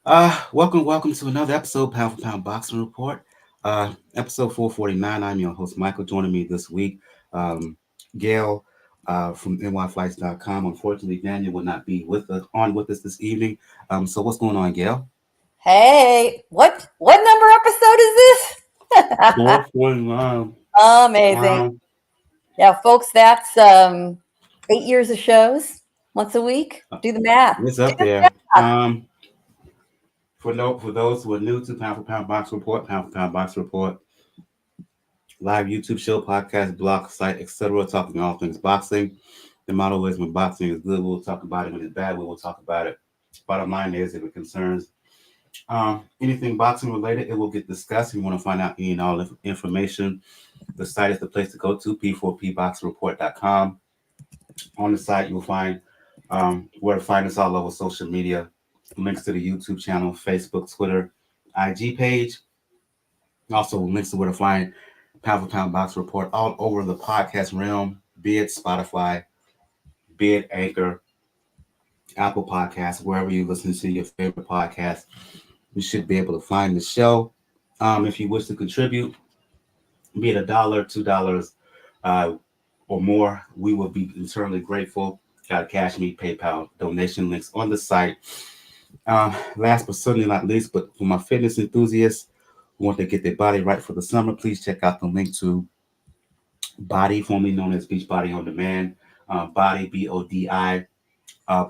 Welcome to another episode, Pound for Pound Boxing Report. Episode 449. I'm your host, Michael. Joining me this week, Gail from nyflights.com. Unfortunately, Daniel will not be with us this evening. So what's going on, Gail? Hey, what number episode is this? 449. Amazing. Um, Yeah, folks, that's 8 years of shows once a week. Do the math. it's Do up the there. math. For those who are new to Pound for Pound Box Report, Pound for Pound Box Report, live YouTube show, podcast, blog, site, etc., talking all things boxing. The motto is when boxing is good, we'll talk about it. When it's bad, we will talk about it. Bottom line is, if it concerns anything boxing related, it will get discussed. If you want to find out any and all information, the site is the place to go to, p4pboxreport.com. On the site, you'll find where to find us all over social media, links to the YouTube channel, Facebook, Twitter, IG page. Also, links to where to find Pound for Pound Box Report all over the podcast realm, be it Spotify, be it Anchor, Apple Podcasts, wherever you listen to your favorite podcast, you should be able to find the show. If you wish to contribute, be it $1, $2, uh, or more, we will be eternally grateful. Got Cash Me, PayPal donation links on the site. Last but certainly not least, but for my fitness enthusiasts who want to get their body right for the summer, please check out the link to Body, formerly known as Beach Body on Demand, Body, BODI,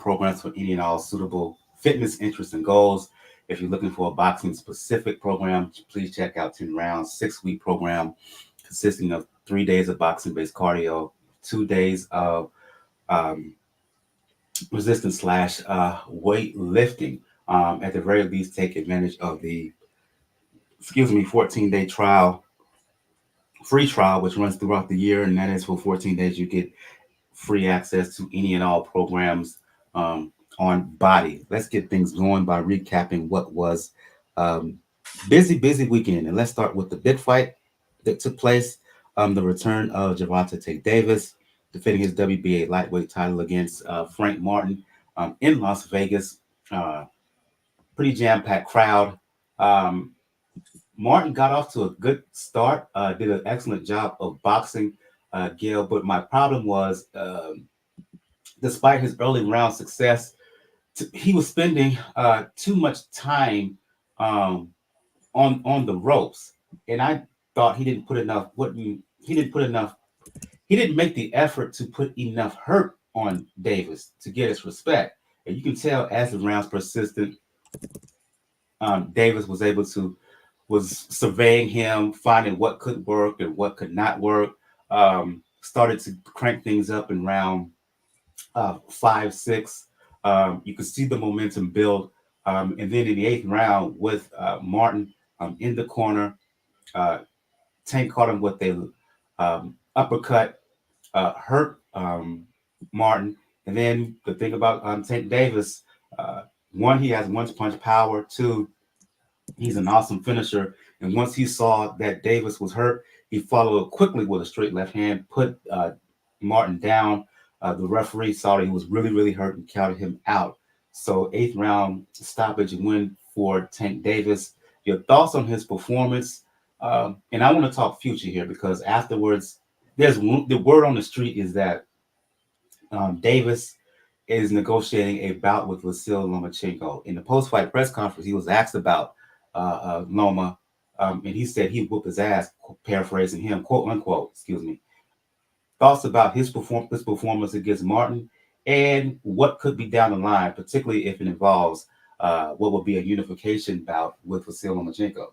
programs for any and all suitable fitness interests and goals. If you're looking for a boxing specific program, please check out 10 rounds, 6-week program consisting of 3 days of boxing based cardio, 2 days of um, resistance slash weight lifting. At the very least, take advantage of the 14-day trial, free trial, which runs throughout the year, and that is for 14 days. You get free access to any and all programs on Body. Let's get things going by recapping what was um, busy weekend, and let's start with the big fight that took place. The return of Gervonta Davis defending his WBA lightweight title against Frank Martin in Las Vegas. Uh, Pretty jam-packed crowd. Um, Martin got off to a good start, did an excellent job of boxing, Gail. But my problem was, despite his early round success, he was spending too much time um, on the ropes, and I thought he didn't put enough. He didn't put enough. He didn't make the effort to put enough hurt on Davis to get his respect. And you can tell as the rounds persisted, Davis was surveying him, finding what could work and what could not work. Started to crank things up in round 5, 6. You could see the momentum build. And then in the 8th round, with Martin in the corner, uh, Tank caught him with a uppercut, hurt Martin. And then the thing about Tank Davis, uh, one, he has one-punch power. Two, he's an awesome finisher. And once he saw that Davis was hurt, he followed quickly with a straight left hand, put Martin down. The referee saw that he was really hurt and counted him out. So 8th round stoppage and win for Tank Davis. Your thoughts on his performance? And I want to talk future here because afterwards, the word on the street is that Davis is negotiating a bout with Vasyl Lomachenko. In the post-fight press conference, he was asked about Loma, and he said he'd whoop his ass, paraphrasing him, quote unquote, excuse me. Thoughts about his performance against Martin and what could be down the line, particularly if it involves what would be a unification bout with Vasyl Lomachenko.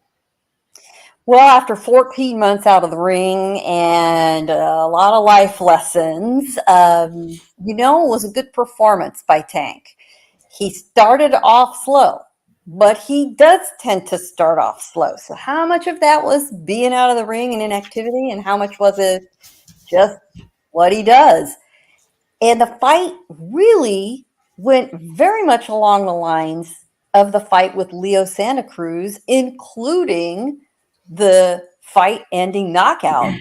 Well, after 14 months out of the ring and a lot of life lessons, it was a good performance by Tank. He started off slow, but he does tend to start off slow. So, how much of that was being out of the ring and inactivity, and how much was it just what he does? And the fight really went very much along the lines of the fight with Leo Santa Cruz, including the fight ending knockout.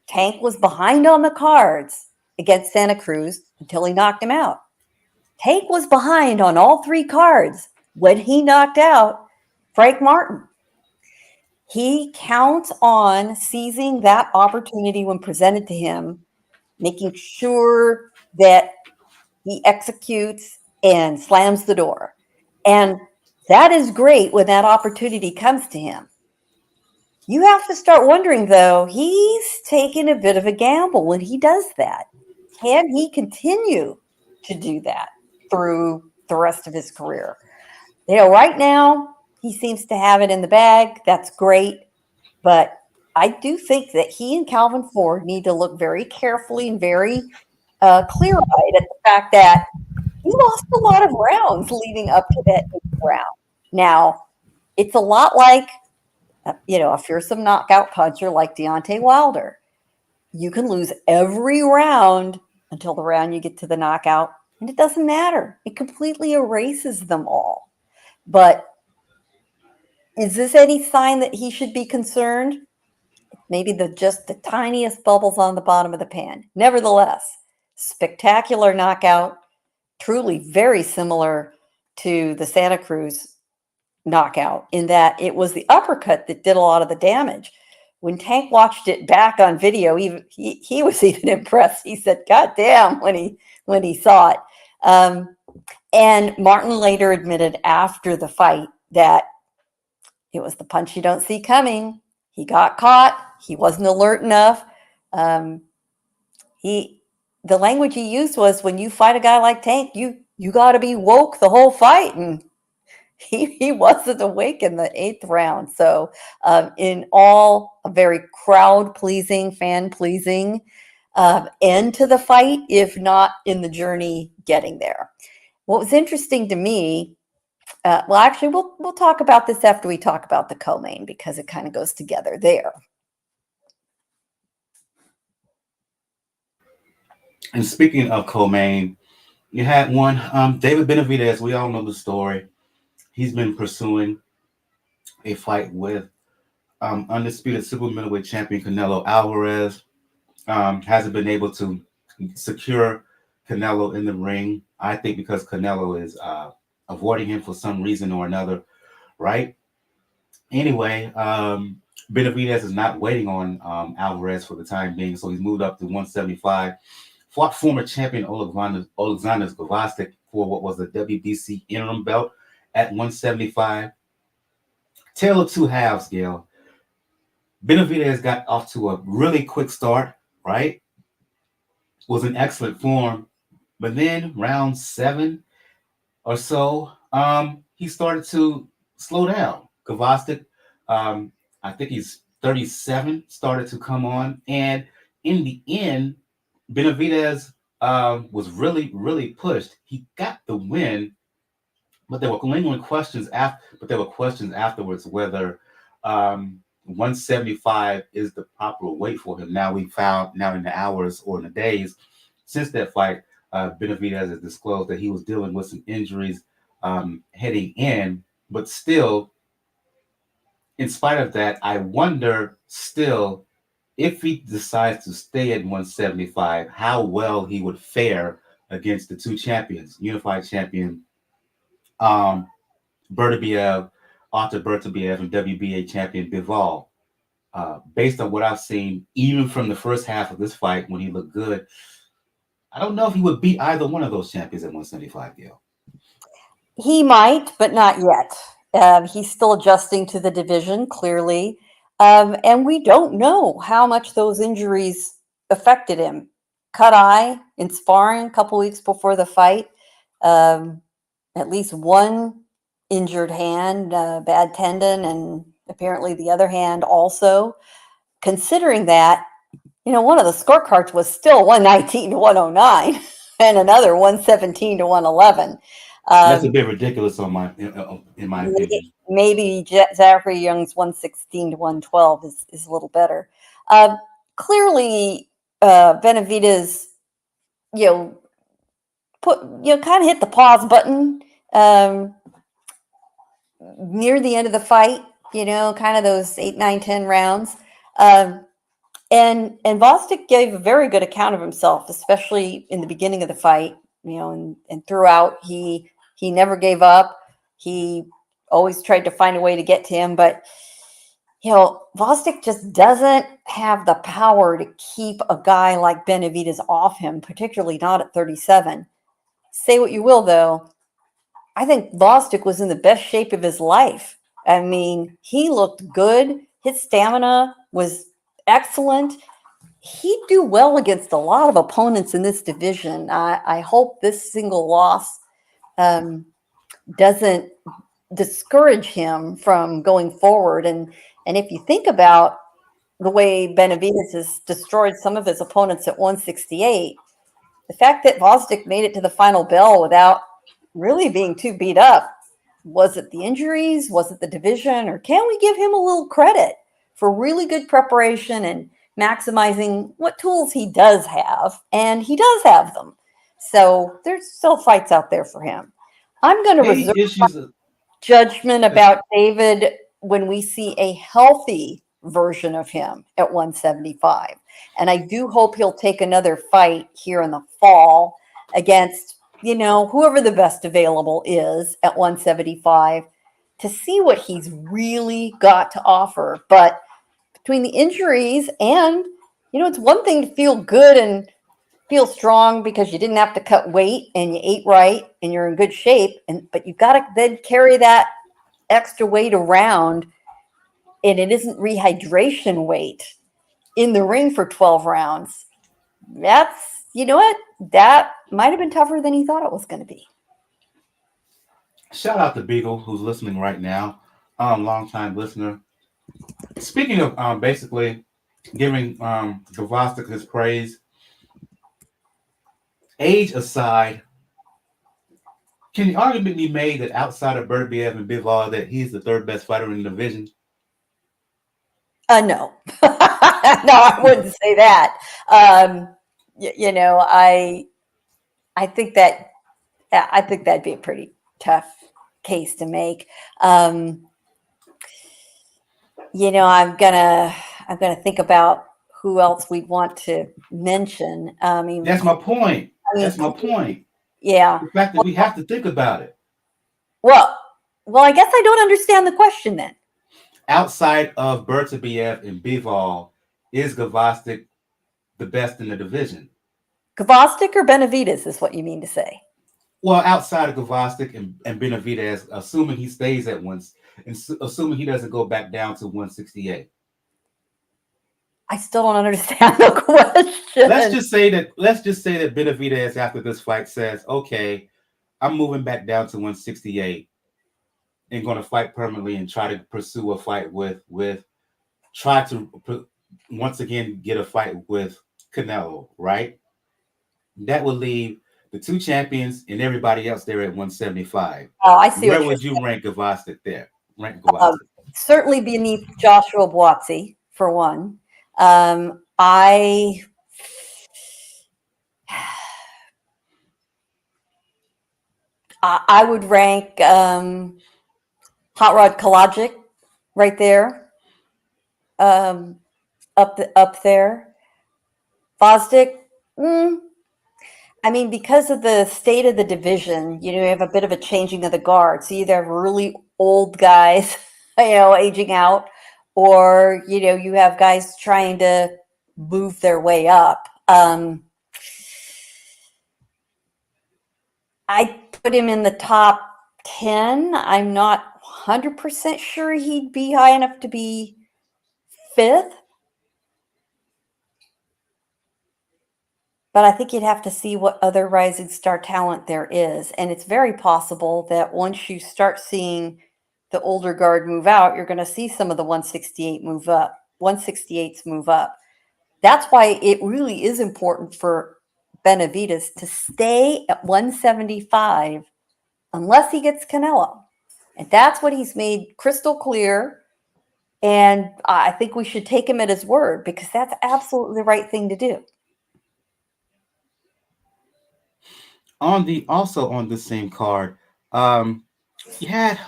Tank was behind on the cards against Santa Cruz until he knocked him out. Tank was behind on all 3 cards when he knocked out Frank Martin. He counts on seizing that opportunity when presented to him, making sure that he executes and slams the door. And that is great when that opportunity comes to him. You have to start wondering, though, he's taking a bit of a gamble when he does that. Can he continue to do that through the rest of his career? Right now, he seems to have it in the bag. That's great. But I do think that he and Calvin Ford need to look very carefully and very clear-eyed at the fact that he lost a lot of rounds leading up to that 8th round. Now, it's a lot like, a fearsome knockout puncher like Deontay Wilder. You can lose every round until the round you get to the knockout, and it doesn't matter. It completely erases them all. But is this any sign that he should be concerned? Maybe just the tiniest bubbles on the bottom of the pan. Nevertheless, spectacular knockout, truly very similar to the Santa Cruz knockout in that it was the uppercut that did a lot of the damage. When Tank watched it back on video, he was even impressed. He said, "God damn," when he saw it. And Martin later admitted after the fight that it was the punch you don't see coming. He got caught. He wasn't alert enough. The language he used was, when you fight a guy like Tank, you got to be woke the whole fight. And he wasn't awake in the 8th round. So in all, a very crowd-pleasing, fan-pleasing end to the fight, if not in the journey getting there. What was interesting to me, actually, we'll talk about this after we talk about the co-main, because it kind of goes together there. And speaking of co-main, you had one, David Benavidez. We all know the story. He's been pursuing a fight with undisputed super middleweight champion Canelo Alvarez. Hasn't been able to secure Canelo in the ring. I think because Canelo is avoiding him for some reason or another, right? Anyway, Benavidez is not waiting on Alvarez for the time being, so he's moved up to 175. Fought former champion Oleksandr Gvozdyk for what was the WBC interim belt at 175. Tale of two halves, Gail. Benavidez got off to a really quick start, right? Was in excellent form, but then round 7 or so, he started to slow down. Gvozdyk, I think he's 37, started to come on, and in the end, Benavidez was really, really pushed. He got the win, but there were lingering questions afterwards whether 175 is the proper weight for him. Now in the hours or in the days since that fight, Benavidez has disclosed that he was dealing with some injuries heading in, but still, in spite of that, I wonder still if he decides to stay at 175, how well he would fare against the two champions, unified champion Bertobiev, Artur Bertobiev, and WBA champion Bivol. Based on what I've seen, even from the first half of this fight when he looked good, I don't know if he would beat either one of those champions at 175, Gail. He might, but not yet. He's still adjusting to the division, clearly. And we don't know how much those injuries affected him. Cut eye in sparring a couple weeks before the fight. At least one injured hand, bad tendon, and apparently the other hand also. Considering that, one of the scorecards was still 119 to 109 and another 117 to 111. That's a bit ridiculous in my opinion. Maybe Zachary Young's 116 to 112 is a little better. Clearly, Benavidez, kind of hit the pause button near the end of the fight. Kind of those 8, 9, 10 rounds. And Gvozdyk gave a very good account of himself, especially in the beginning of the fight. And throughout, he never gave up. He always tried to find a way to get to him, but Gvozdyk just doesn't have the power to keep a guy like Benavidez off him, particularly not at 37. Say what you will, though. I think Gvozdyk was in the best shape of his life. I mean, he looked good. His stamina was excellent. He'd do well against a lot of opponents in this division. I hope this single loss doesn't discourage him from going forward. And if you think about the way Benavidez has destroyed some of his opponents at 168, the fact that Gvozdyk made it to the final bell without really being too beat up, was it the injuries? Was it the division? Or can we give him a little credit for really good preparation and maximizing what tools he does have? And he does have them. So there's still fights out there for him. I'm going to reserve judgment about David when we see a healthy version of him at 175. And I do hope he'll take another fight here in the fall against, whoever the best available is at 175 to see what he's really got to offer. But between the injuries and, it's one thing to feel good and feel strong because you didn't have to cut weight and you ate right and you're in good shape. But you've got to then carry that extra weight around, and it isn't rehydration weight in the ring for 12 rounds. That's, that might have been tougher than he thought it was going to be. Shout out to Beagle, who's listening right now, long-time listener. Speaking of basically giving Gvozdyk his praise, age aside, can the argument be made that outside of Berbiev and Bivol that he's the third best fighter in the division? No. No, I wouldn't say that. I think that'd be a pretty tough case to make. I'm gonna think about who else we'd want to mention. That's my point. That's my point. Yeah. The fact that we have to think about it. Well, I guess I don't understand the question then. Outside of Berbiev and Bivol, is Gvozdyk the best in the division? Gvozdyk or Benavidez is what you mean to say? Well, outside of Gvozdyk and Benavidez, assuming he stays at once, and assuming he doesn't go back down to 168. I still don't understand the question. Let's just say that Benavidez after this fight says, "Okay, I'm moving back down to 168 and going to fight permanently and try to pursue a fight try to once again get a fight with Canelo," right? That would leave the two champions and everybody else there at 175. Oh, I see. Where would you rank Gvozdyk there? Certainly beneath Joshua Buatsi, for one. I would rank Hot Rod Kalajic right there, up there. Gvozdyk, because of the state of the division, you have a bit of a changing of the guard. So you either have really old guys, aging out, or, you have guys trying to move their way up. I put him in the top 10. I'm not 100% sure he'd be high enough to be 5th. But I think you'd have to see what other rising star talent there is. And it's very possible that once you start seeing the older guard move out, you're going to see some of the 168s move up. That's why it really is important for Benavidez to stay at 175 unless he gets Canelo. And that's what he's made crystal clear. And I think we should take him at his word because that's absolutely the right thing to do. Also on the same card, you had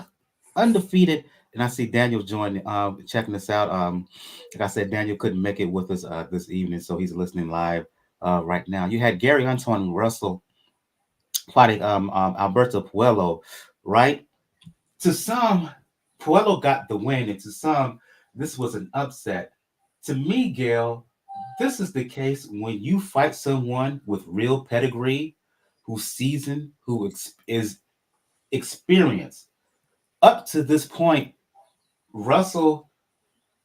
undefeated, and I see Daniel joined, checking us out. Like I said, Daniel couldn't make it with us this evening, so he's listening live right now. You had Gary Antuanne Russell fighting Alberto Puello, right? To some, Puello got the win, and to some, this was an upset. To me, Gail, this is the case when you fight someone with real pedigree, who's seasoned, is experienced. Up to this point, Russell,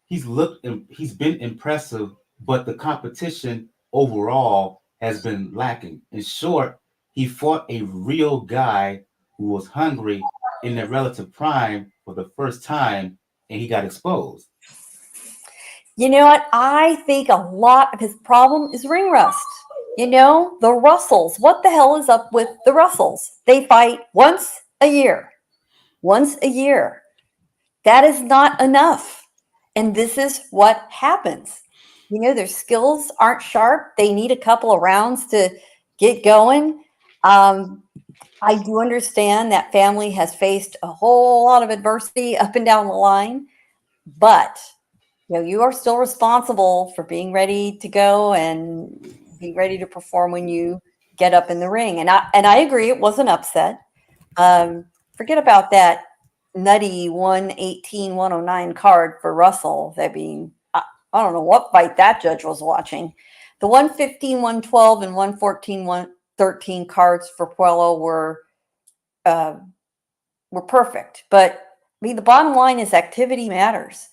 he's been impressive, but the competition overall has been lacking. In short, he fought a real guy who was hungry in their relative prime for the first time, and he got exposed. You know what? I think a lot of his problem is ring rust. The Russells. What the hell is up with the Russells? They fight once a year. Once a year. That is not enough. And this is what happens. Their skills aren't sharp. They need a couple of rounds to get going. I do understand that family has faced a whole lot of adversity up and down the line, but you are still responsible for being ready to go and being ready to perform when you get up in the ring. And I agree, it was an upset. Forget about that nutty 118-109 card for Russell. I don't know what fight that judge was watching. The 115-112 and 114-113 cards for Puello were perfect. But the bottom line is activity matters.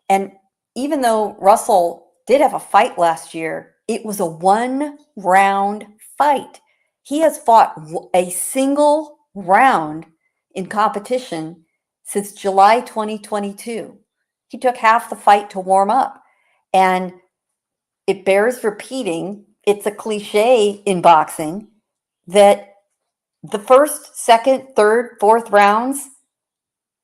And even though Russell did have a fight last year, it was a 1-round fight. He has fought a single round in competition since July 2022. He took half the fight to warm up. And it bears repeating, it's a cliche in boxing, that the first, second, third, fourth rounds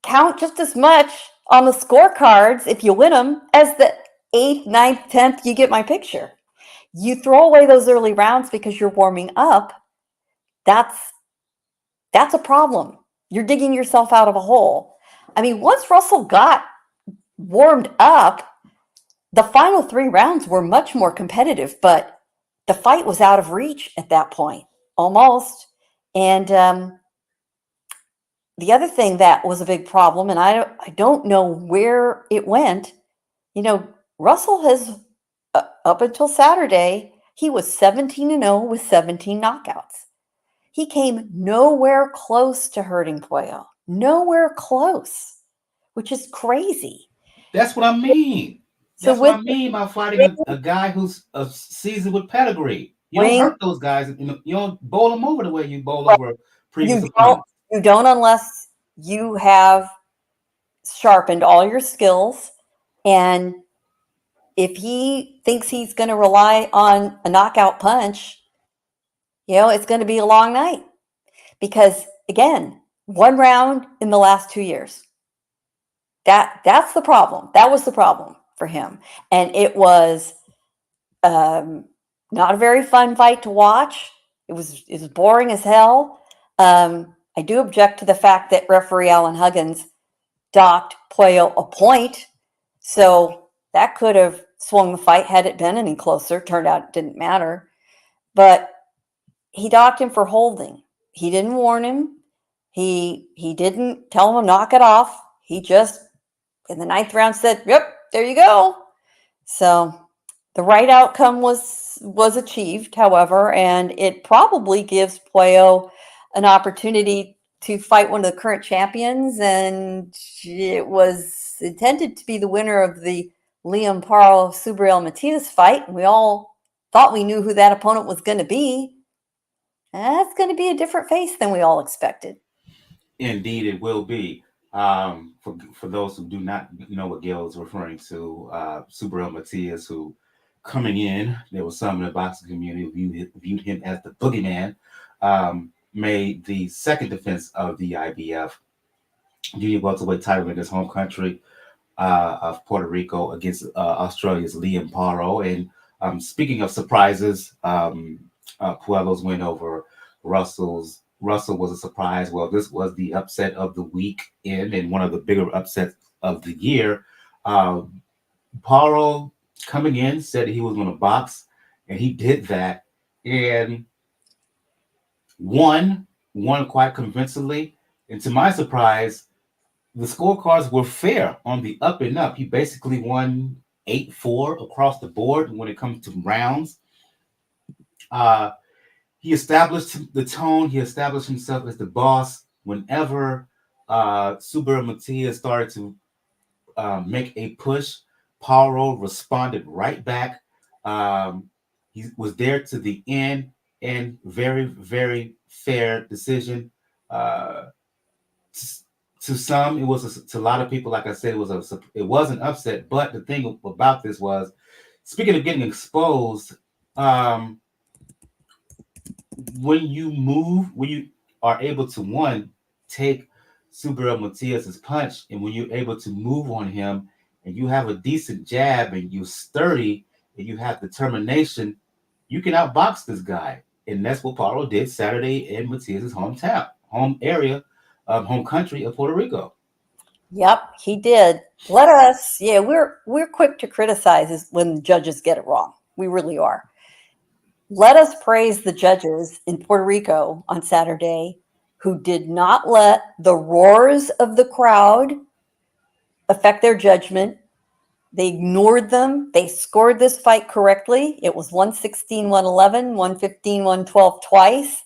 count just as much on the scorecards if you win them as the 8th, 9th, 10th. You get my picture. You throw away those early rounds because you're warming up. That's a problem. You're digging yourself out of a hole. Once Russell got warmed up, the final 3 rounds were much more competitive, but the fight was out of reach at that point, almost. And the other thing that was a big problem, and I don't know where it went, Russell has, up until Saturday, he was 17-0 with 17 knockouts. He came nowhere close to hurting Puello. Nowhere close, which is crazy. That's what I mean. That's what I mean by fighting a guy who's a seasoned with pedigree. You don't hurt those guys. You don't bowl them over the way you bowl over previous opponents. You don't unless you have sharpened all your skills. And if he thinks he's going to rely on a knockout punch, it's going to be a long night. Because, again, 1 round in the last 2 years. That's the problem. That was the problem for him. And it was not a very fun fight to watch. It was boring as hell. I do object to the fact that referee Alan Huggins docked Puello a point. So that could have swung the fight had it been any closer. Turned out it didn't matter. But he docked him for holding. He didn't warn him. He didn't tell him to knock it off. He just, in the 9th round, said, "Yep, there you go." So the right outcome was achieved, however, and it probably gives Puello an opportunity to fight one of the current champions, and it was intended to be the winner of the Liam Paro Subriel Matias fight. We all thought we knew who that opponent was going to be. That's going to be a different face than we all expected. Indeed, it will be. For those who do not know what Gail is referring to, Subriel Matias, who coming in, there was some in the boxing community who viewed him as the boogeyman, made the second defense of the IBF junior welterweight title in his home country of Puerto Rico against Australia's Liam Paro. And speaking of surprises, Puello's win over Russell was a surprise. Well, this was the upset of the weekend and one of the bigger upsets of the year. Paro coming in said he was going to box, and he did that and won quite convincingly. And to my surprise, the scorecards were fair on the up and up. He basically won 8-4 across the board when it comes to rounds. Uh, he established the tone. He established himself as the boss. Whenever Subriel Matias started to make a push, Paro responded right back. He was there to the end, and very, very fair decision. Uh, to some, it was to a lot of people. Like I said, it was an upset. But the thing about this was, speaking of getting exposed, um, when you are able to take Subriel Matias's punch, and when you're able to move on him, and you have a decent jab, and you're sturdy, and you have determination, you can outbox this guy, and that's what Paro did Saturday in Matias's home area, home country of Puerto Rico. Yep, he did. Let us, yeah, we're quick to criticize when judges get it wrong. We really are. Let us praise the judges in Puerto Rico on Saturday who did not let the roars of the crowd affect their judgment. They ignored them. They scored this fight correctly. It was 116, 111, 115, 112 twice.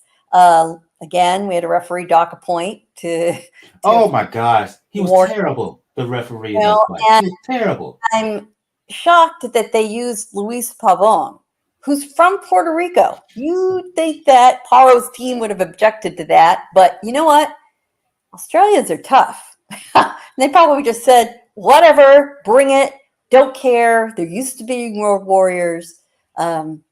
Again, we had a referee dock a point to Oh my gosh, he was more. terrible. The referee You in know, that fight, and he was terrible. I'm shocked that they used Luis Pavon, who's from Puerto Rico. You think that Paro's team would have objected to that, but you know what? Australians are tough. They probably just said, whatever, bring it, don't care. They're used to being road warriors. Um,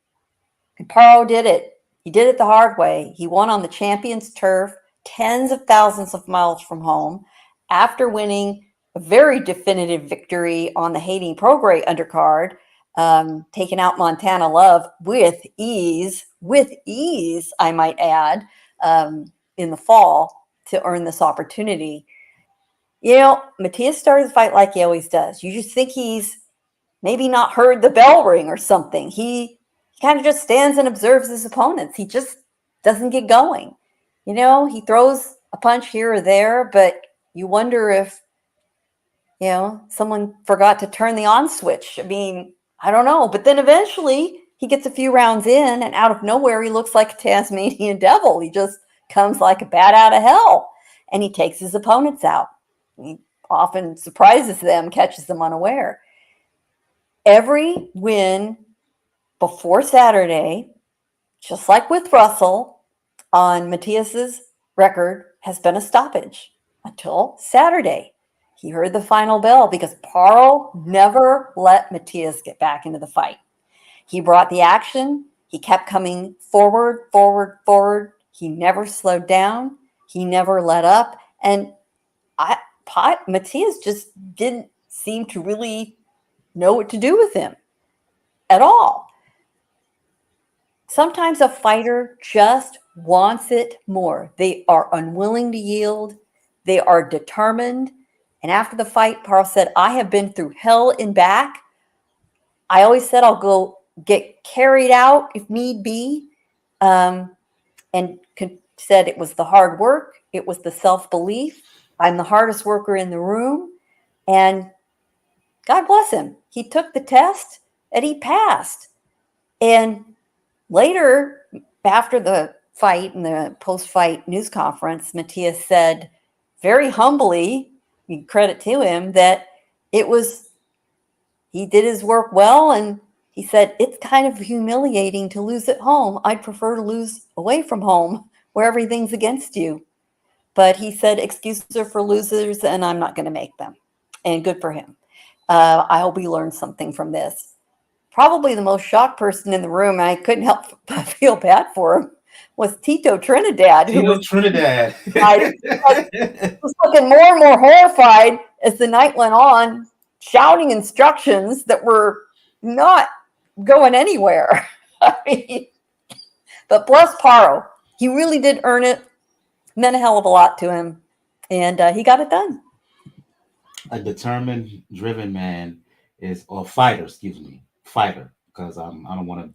and Paro did it. He did it the hard way. He won on the champion's turf, tens of thousands of miles from home, after winning a very definitive victory on the Haiti Prograis undercard, taking out Montana Love with ease, I might add, in the fall to earn this opportunity. You know, Matias started the fight like he always does. You just think he's maybe not heard the bell ring or something. He kind of just stands and observes his opponents. He just doesn't get going. You know, he throws a punch here or there, but you wonder if, you know, someone forgot to turn the on switch. I mean, I don't know. But then eventually he gets a few rounds in, and out of nowhere, he looks like a Tasmanian devil. He just comes like a bat out of hell, and he takes his opponents out. He often surprises them, catches them unaware. Every win before Saturday, just like with Russell on Matias's record, has been a stoppage until Saturday. He heard the final bell because Paro never let Matias get back into the fight. He brought the action. He kept coming forward, forward, forward. He never slowed down. He never let up. And Matias just didn't seem to really know what to do with him at all. Sometimes a fighter just wants it more. They are unwilling to yield. They are determined. And after the fight, Paro said, I have been through hell and back. I always said I'll go get carried out if need be. And said it was the hard work. It was the self-belief. I'm the hardest worker in the room. And God bless him. He took the test and he passed. And later, after the fight and the post-fight news conference, Matias said very humbly, credit to him, that he did his work well. And he said, it's kind of humiliating to lose at home. I'd prefer to lose away from home where everything's against you. But he said, excuses are for losers and I'm not going to make them. And good for him. I hope he learned something from this. Probably the most shocked person in the room, I couldn't help but feel bad for him, was Tito Trinidad, who was Trinidad. looking more and more horrified as the night went on, shouting instructions that were not going anywhere. I mean, but bless Paro. He really did earn it. Meant a hell of a lot to him. And he got it done. A determined, driven man fighter, because I don't want to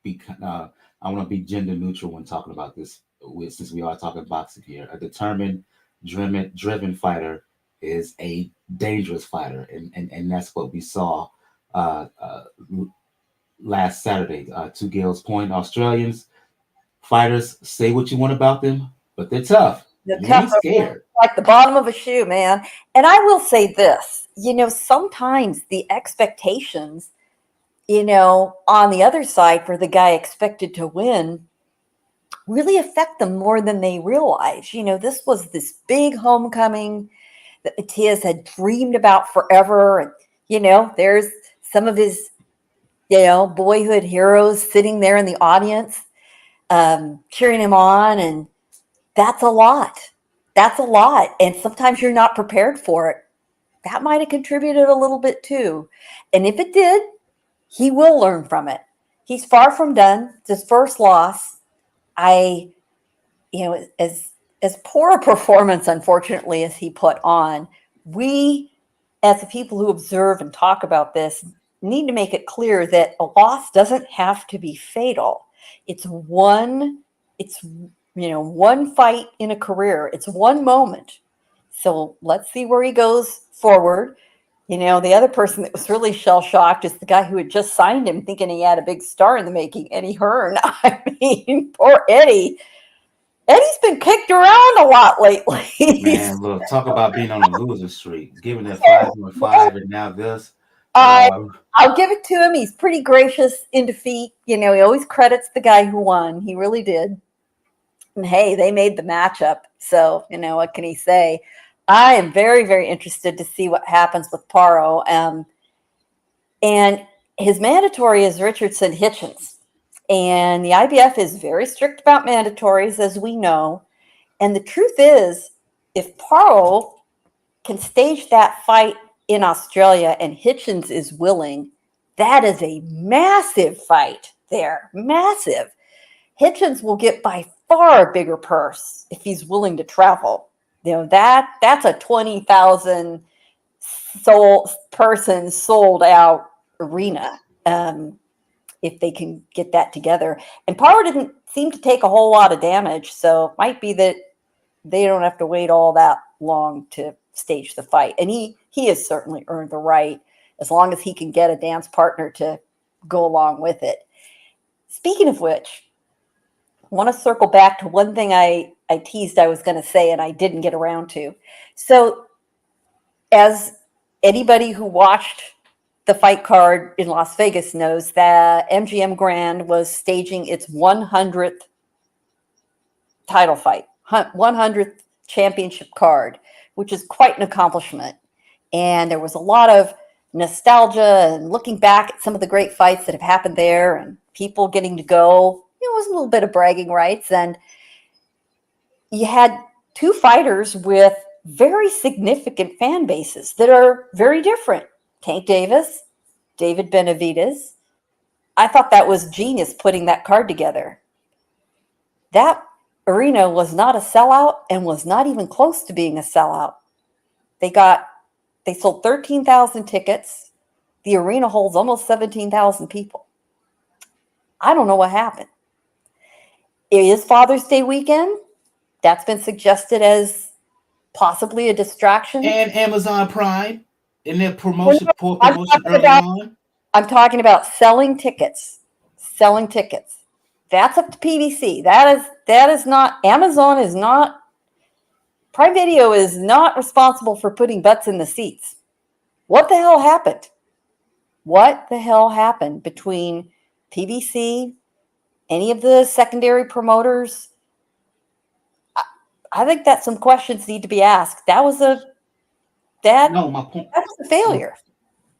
be, I want to be gender neutral when talking about this, since we are talking boxing here. A determined, driven fighter is a dangerous fighter, and that's what we saw uh, uh, last Saturday. To Gale's point, Australians fighters, say what you want about them, but they're tough. The You tough, ain't scared. like the bottom of a shoe, man. And I will say this, sometimes the expectations, on the other side for the guy expected to win really affect them more than they realize. This was this big homecoming that Matias had dreamed about forever. And, there's some of his, boyhood heroes sitting there in the audience, cheering him on. And that's a lot. That's a lot. And sometimes you're not prepared for it. That might have contributed a little bit too. And if it did, he will learn from it. He's far from done. It's his first loss. As poor a performance, unfortunately, as he put on, we, as the people who observe and talk about this, need to make it clear that a loss doesn't have to be fatal. It's one fight in a career. It's one moment. So let's see where he goes forward. The other person that was really shell-shocked is the guy who had just signed him thinking he had a big star in the making, Eddie Hearn. I mean, poor Eddie. Eddie's been kicked around a lot lately. Man, look, talk about being on a loser streak, giving it 5.5, and now this. I'll give it to him. He's pretty gracious in defeat. He always credits the guy who won. He really did. And hey, they made the matchup. So, what can he say? I am very, very interested to see what happens with Paro. And his mandatory is Richardson Hitchens. And the IBF is very strict about mandatories, as we know. And the truth is, if Paro can stage that fight in Australia and Hitchens is willing, that is a massive fight there. Massive. Hitchens will get by far a bigger purse if he's willing to travel. That's a 20,000 person sold out arena. If they can get that together. And Paro didn't seem to take a whole lot of damage, so it might be that they don't have to wait all that long to stage the fight. And he has certainly earned the right, as long as he can get a dance partner to go along with it. Speaking of which, I want to circle back to one thing I teased I was going to say and I didn't get around to. So as anybody who watched the fight card in Las Vegas knows, that MGM Grand was staging its 100th title fight, 100th championship card, which is quite an accomplishment. And there was a lot of nostalgia and looking back at some of the great fights that have happened there and people getting to go. It was a little bit of bragging rights. And you had two fighters with very significant fan bases that are very different. Tank Davis, David Benavidez. I thought that was genius putting that card together. That arena was not a sellout and was not even close to being a sellout. They sold 13,000 tickets. The arena holds almost 17,000 people. I don't know what happened. It is Father's Day weekend. That's been suggested as possibly a distraction. And Amazon Prime in their promotion early on. I'm talking about selling tickets. Selling tickets. That's up to PBC. That is not, Amazon is not, Prime Video is not responsible for putting butts in the seats. What the hell happened? What the hell happened between PBC, any of the secondary promoters? I think that some questions need to be asked. That was a failure.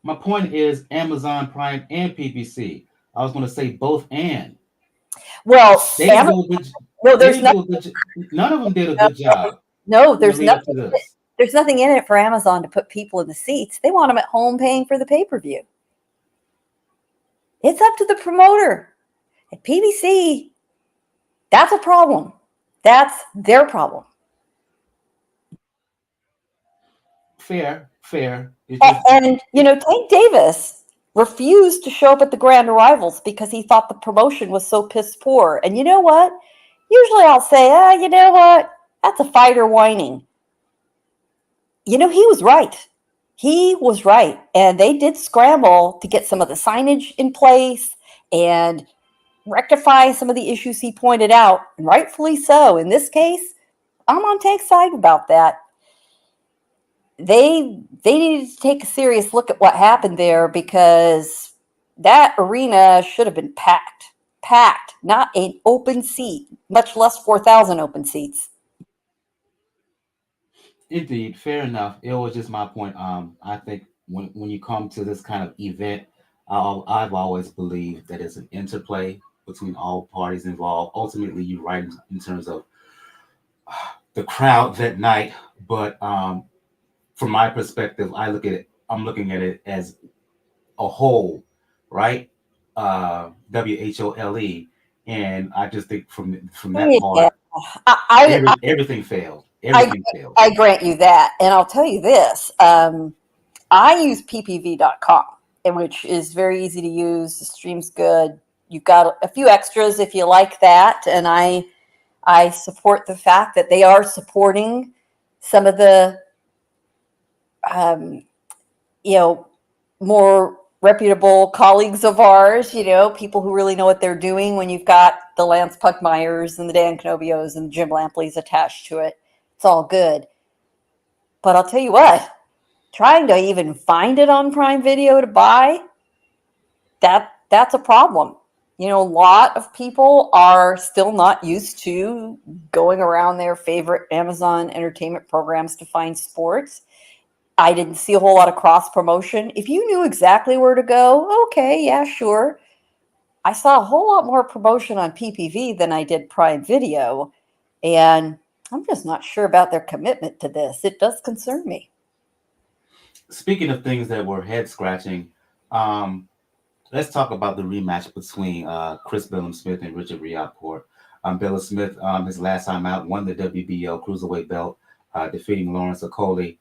My point is Amazon Prime and PBC. I was going to say both and. Well, none of them did a good job. No, there's nothing in it for Amazon to put people in the seats. They want them at home paying for the pay-per-view. It's up to the promoter. At PBC, that's a problem. That's their problem. Fair. And Tank Davis refused to show up at the grand arrivals because he thought the promotion was so piss poor. And you know what? Usually I'll say, you know what? That's a fighter whining. He was right. He was right. And they did scramble to get some of the signage in place and rectify some of the issues he pointed out, and rightfully so. In this case, I'm on Tank's side about that. They needed to take a serious look at what happened there, because that arena should have been packed, not an open seat, much less 4,000 open seats. Indeed, fair enough. It was just my point. I think when you come to this kind of event, I've always believed that it's an interplay between all parties involved. Ultimately, you're right in terms of the crowd that night, but from my perspective, I'm looking at it as a whole, right? WHOLE, and I just think from that Yeah, part, I, everything failed. I, Everything failed. I grant you that. And I'll tell you this. I use ppv.com, which is very easy to use. The stream's good. You've got a few extras if you like that. And I support the fact that they are supporting some of the, um, more reputable colleagues of ours, people who really know what they're doing, when you've got the Lance Puckmeyers and the Dan Canobios and Jim Lampleys attached to it. It's all good. But I'll tell you what, trying to even find it on Prime Video to buy, that's a problem. A lot of people are still not used to going around their favorite Amazon entertainment programs to find sports. I didn't see a whole lot of cross promotion. If you knew exactly where to go, okay, yeah, sure. I saw a whole lot more promotion on PPV than I did Prime Video, and I'm just not sure about their commitment to this. It does concern me. Speaking of things that were head scratching, um, let's talk about the rematch between Chris Billam-Smith and Richard Riakporhe. Billam-Smith, his last time out, won the WBO cruiserweight belt, defeating Lawrence Okoli.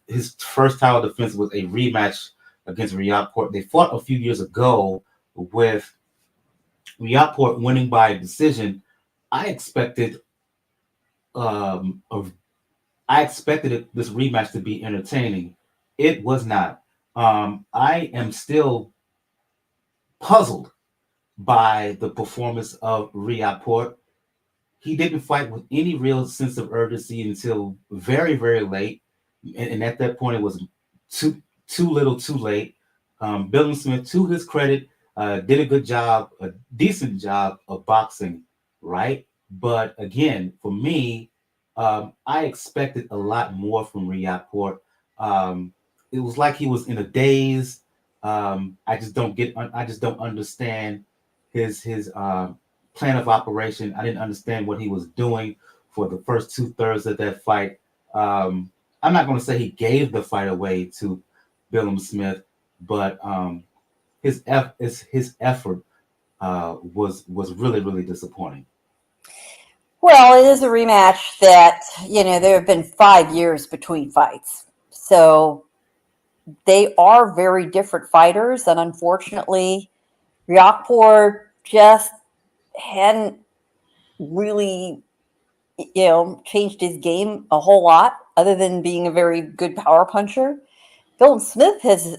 His first title defense was a rematch against Riakporhe. They fought a few years ago with Riakporhe winning by decision. I expected um, a this rematch to be entertaining. It was not. I am still puzzled by the performance of Riakporhe. He didn't fight with any real sense of urgency until very, very late, and at that point, it was too little, too late. Billam-Smith, to his credit, did a good job, a decent job of boxing, right? But again, for me, I expected a lot more from Riakporhe. It was like he was in a daze. I just don't understand his plan of operation. I didn't understand what he was doing for the first 2/3 of that fight. I'm not going to say he gave the fight away to Billam-Smith, but his effort was really, really disappointing. Well, it is a rematch that, there have been 5 years between fights. So they are very different fighters. And unfortunately, Riakporhe just hadn't really, changed his game a whole lot, other than being a very good power puncher. Billam-Smith has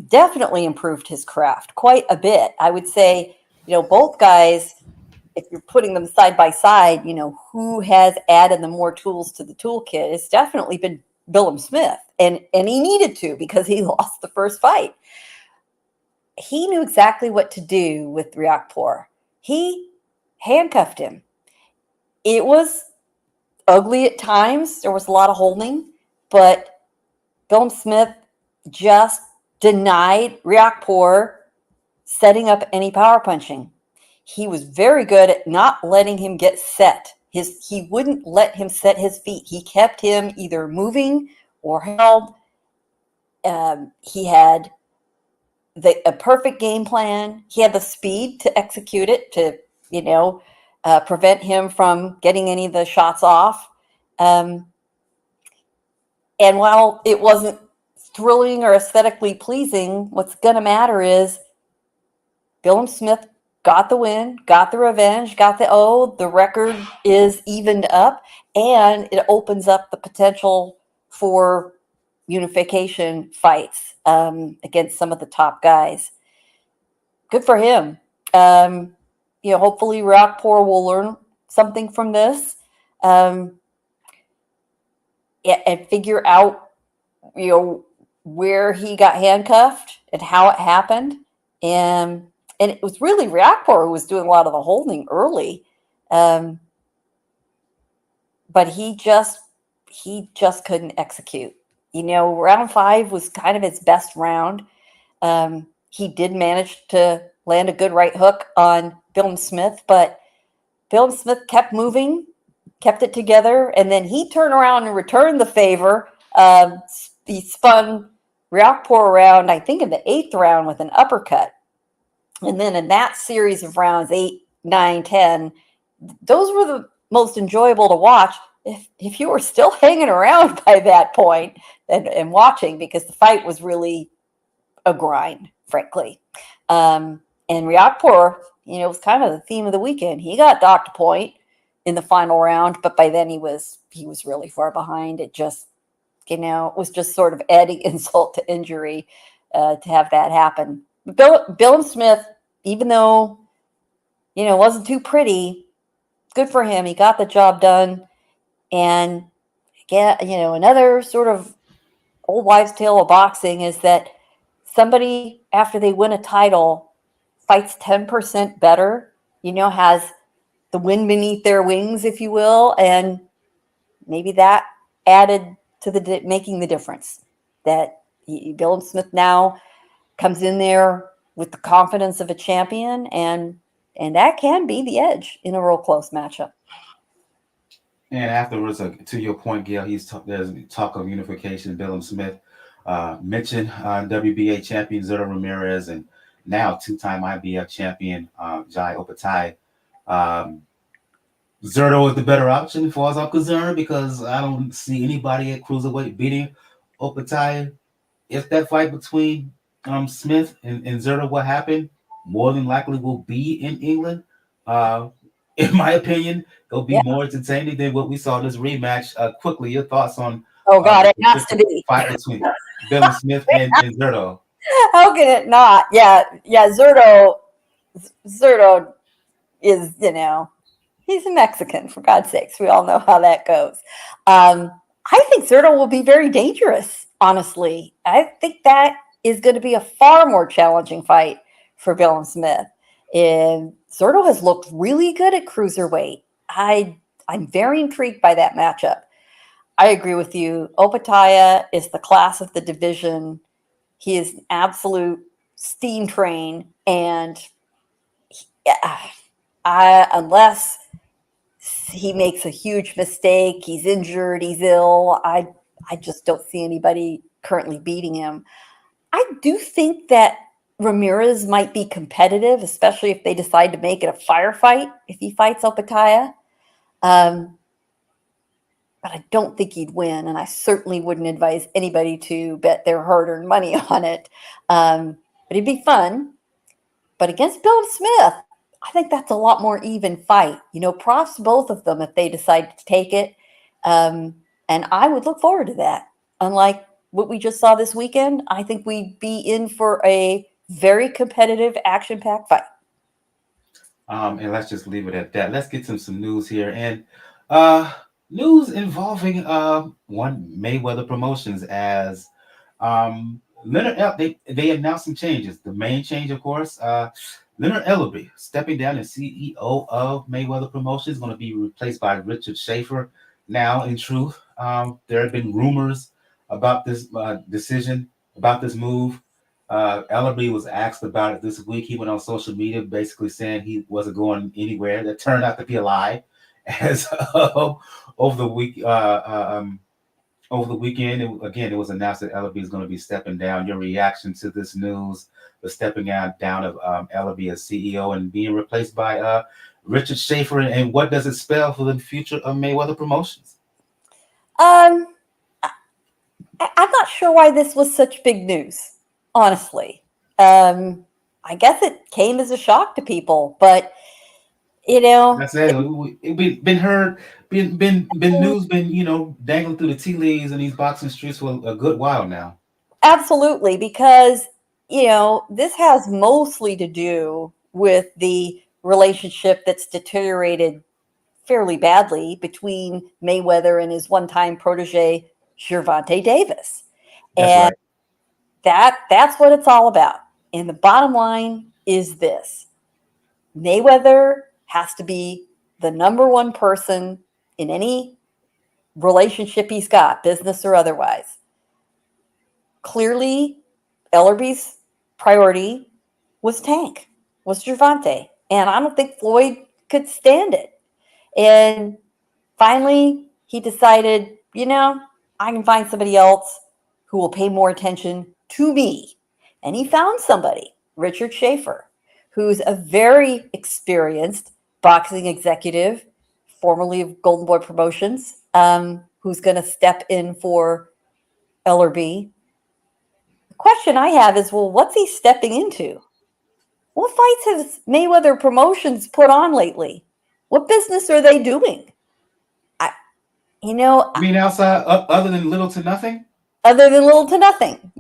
definitely improved his craft quite a bit. I would say, both guys, if you're putting them side by side, who has added the more tools to the toolkit, it's definitely been Billam-Smith. And he needed to, because he lost the first fight. He knew exactly what to do with Riakporhe. He handcuffed him. It was ugly at times. There was a lot of holding, but Billam-Smith just denied Riakporhe setting up any power punching. He was very good at not letting him get set. He wouldn't let him set his feet. He kept him either moving or held. He had a perfect game plan. He had the speed to execute it, to prevent him from getting any of the shots off. And while it wasn't thrilling or aesthetically pleasing, what's going to matter is Billam-Smith got the win, got the revenge, got the record is evened up, and it opens up the potential for unification fights against some of the top guys. Good for him. Hopefully Riakporhe will learn something from this and figure out, where he got handcuffed and how it happened. And it was really Riakporhe who was doing a lot of the holding early. But he just couldn't execute. Round 5 was kind of his best round. He did manage to land a good right hook on Billam-Smith, but Billam-Smith kept moving, kept it together, and then he turned around and returned the favor. He spun Riakporhe around, I think in the 8th round, with an uppercut. And then in that series of rounds, 8, 9, 10, those were the most enjoyable to watch if you were still hanging around by that point and watching, because the fight was really a grind, frankly. And Riakporhe, was kind of the theme of the weekend. He got docked a point in the final round, but by then he was really far behind. It just, it was just sort of adding insult to injury to have that happen. Billam-Smith, even though, wasn't too pretty, good for him. He got the job done. And again, another sort of old wives' tale of boxing is that somebody, after they win a title, fights 10% better, has the wind beneath their wings, if you will. And maybe that added to making the difference, that Billam-Smith now comes in there with the confidence of a champion, and that can be the edge in a real close matchup. And afterwards, to your point, Gail, there's talk of unification. Billam-Smith mentioned WBA champion Zurdo Ramirez and now 2-time IBF champion Jai Opetaia. Zurdo is the better option as far as I'm concerned, because I don't see anybody at cruiserweight beating Opetaia. If that fight between Smith and Zurdo, what happened, more than likely will be in England. In my opinion, it'll be more entertaining than what we saw in this rematch. Quickly, your thoughts on it has to be fight between Billam-Smith and Zurdo. How can it not? Yeah, Zurdo is, he's a Mexican, for God's sakes. We all know how that goes. I think Zurdo will be very dangerous, honestly. I think that is going to be a far more challenging fight for Billam-Smith. And Zurdo has looked really good at cruiserweight. I'm very intrigued by that matchup. I agree with you. Opetaia is the class of the division. He is an absolute steam train. And unless he makes a huge mistake, he's injured, he's ill, I just don't see anybody currently beating him. I do think that Ramirez might be competitive, especially if they decide to make it a firefight if he fights Opetaia. But I don't think he'd win, and I certainly wouldn't advise anybody to bet their hard-earned money on it. But it'd be fun. But against Billam-Smith, I think that's a lot more even fight. Props to both of them if they decide to take it. And I would look forward to that. Unlike what we just saw this weekend, I think we'd be in for a very competitive, action-packed fight. And let's just leave it at that. Let's get some news here. And news involving one Mayweather Promotions, as Leonard they announced some changes. The main change, of course, Leonard Ellerbe stepping down as CEO of Mayweather Promotions, going to be replaced by Richard Schaefer. Now, in truth, there have been rumors about this decision, about this move. Ellerbe was asked about it this week. He went on social media basically saying he wasn't going anywhere. That turned out to be a lie. As over the week, over the weekend, it was announced that Ellerbe is going to be stepping down. Your reaction to this news, the stepping down of Ellerbe as CEO and being replaced by Richard Schaefer, and what does it spell for the future of Mayweather Promotions? I'm not sure why this was such big news, honestly. I guess it came as a shock to people, but I said we've been heard been news been dangling through the tea leaves in these boxing streets for a good while now. Absolutely, because this has mostly to do with the relationship that's deteriorated fairly badly between Mayweather and his one-time protege Gervonta Davis. That's And right. that's what it's all about. And the bottom line is this: Mayweather has to be the number one person in any relationship he's got, business or otherwise. Clearly, Ellerby's priority was Tank, was Gervonta. And I don't think Floyd could stand it. And finally, he decided, I can find somebody else who will pay more attention to me. And he found somebody, Richard Schaefer, who's a very experienced boxing executive, formerly of Golden Boy Promotions, who's going to step in for Ellerby. The question I have is, well, what's he stepping into? What fights has Mayweather Promotions put on lately? What business are they doing? I, you know, You mean outside, other than little to nothing? other than little to nothing.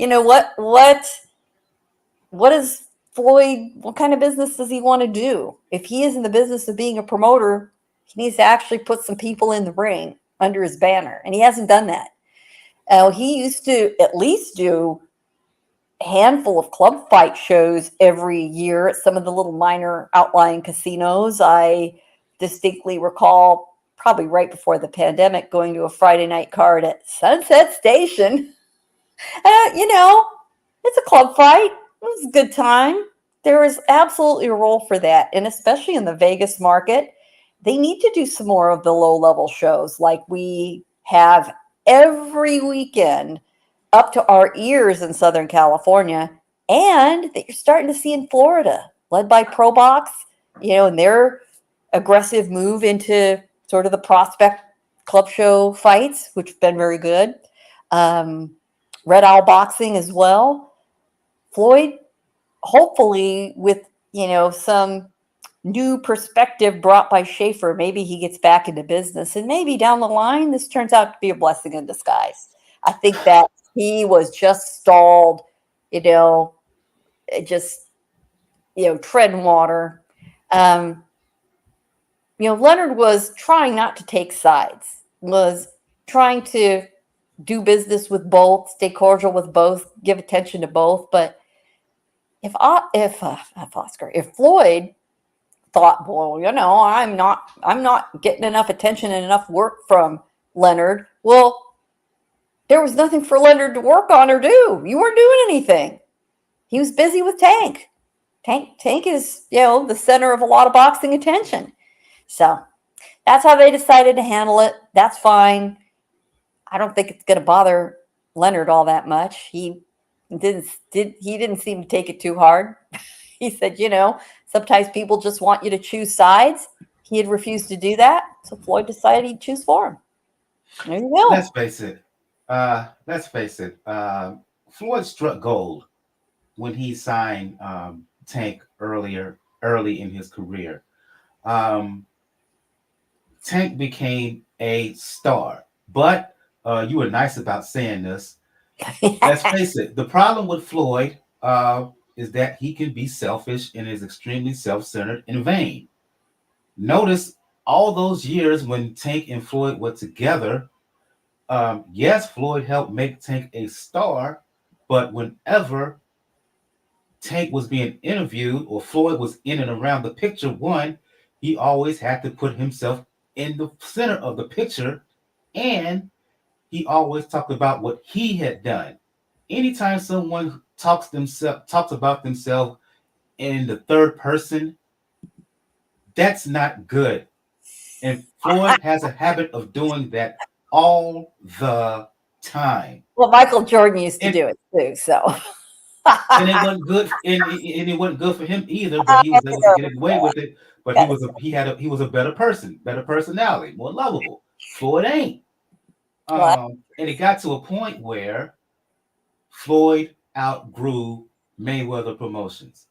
What is Floyd? What kind of business does he want to do? If he is in the business of being a promoter, he needs to actually put some people in the ring under his banner, and he hasn't done that. He used to at least do a handful of club fight shows every year at some of the little minor outlying casinos. I distinctly recall, probably right before the pandemic, going to a Friday night card at Sunset Station. It's a club fight. It was a good time. There is absolutely a role for that. And especially in the Vegas market, they need to do some more of the low level shows like we have every weekend up to our ears in Southern California, and that you're starting to see in Florida, led by Pro Box, and their aggressive move into sort of the prospect club show fights, which have been very good. Um, Red Owl Boxing as well. Floyd, hopefully, with some new perspective brought by Schaefer, maybe he gets back into business, and maybe down the line, this turns out to be a blessing in disguise. I think that he was just stalled, you know, just treading water. Um, Leonard was trying not to take sides, was trying to do business with both, stay cordial with both, give attention to both. But if Floyd thought, well, I'm not getting enough attention and enough work from Leonard. Well, there was nothing for Leonard to work on or do. You weren't doing anything. He was busy with Tank. Tank is, the center of a lot of boxing attention. So that's how they decided to handle it. That's fine. I don't think it's going to bother Leonard all that much. He didn't seem to take it too hard. He said, sometimes people just want you to choose sides. He had refused to do that, so Floyd decided he'd choose for him. There you Let's go. face it. Let's face it. Floyd struck gold when he signed Tank early in his career. Um, Tank became a star, but you were nice about saying this. Let's face it. The problem with Floyd is that he can be selfish and is extremely self-centered and vain. Notice all those years when Tank and Floyd were together. Yes, Floyd helped make Tank a star, but whenever Tank was being interviewed or Floyd was in and around the picture, one, he always had to put himself in the center of the picture, and he always talked about what he had done. Anytime someone talks about themselves in the third person, that's not good. And Floyd has a habit of doing that all the time. Well, Michael Jordan used to And do it too, so. and it wasn't good, and it wasn't good for him either. But he was able to get away with it. But he was a better person, better personality, more lovable. Floyd ain't. Well, And it got to a point where Floyd outgrew Mayweather Promotions.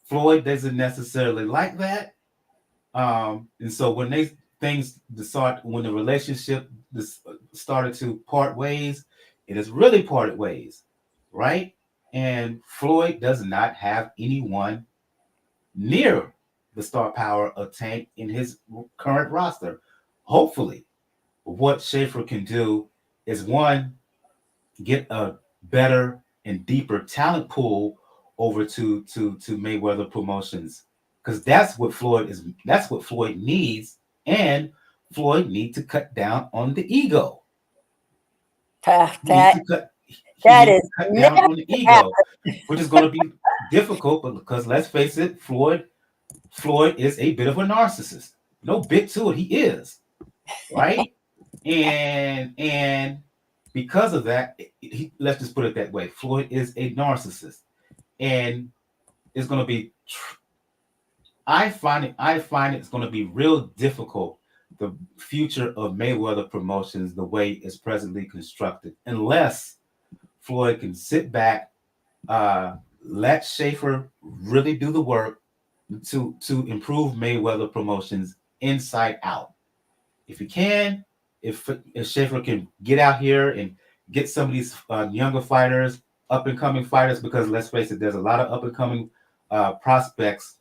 Floyd doesn't necessarily like that, and so when things when the relationship started to part ways, it has really parted ways, right? And Floyd does not have anyone near the star power of Tank in his current roster. Hopefully, what Schaefer can do is one, get a better and deeper talent pool over to Mayweather Promotions, because that's what Floyd needs, and Floyd needs to cut down on the ego. He needs That to cut he that needs is to cut never down on the happened. ego, which is going to be difficult, but because let's face it, Floyd is a bit of a narcissist. No bit to it, he is, right? And because of that, let's just put it that way. Floyd is a narcissist, and it's going to be. I find it's going to be real difficult, the future of Mayweather Promotions, the way it's presently constructed, unless Floyd can sit back, let Schaefer really do the work to improve Mayweather Promotions inside out. If he can, if Schaefer can get out here and get some of these younger fighters, up and coming fighters, because let's face it, there's a lot of up and coming prospects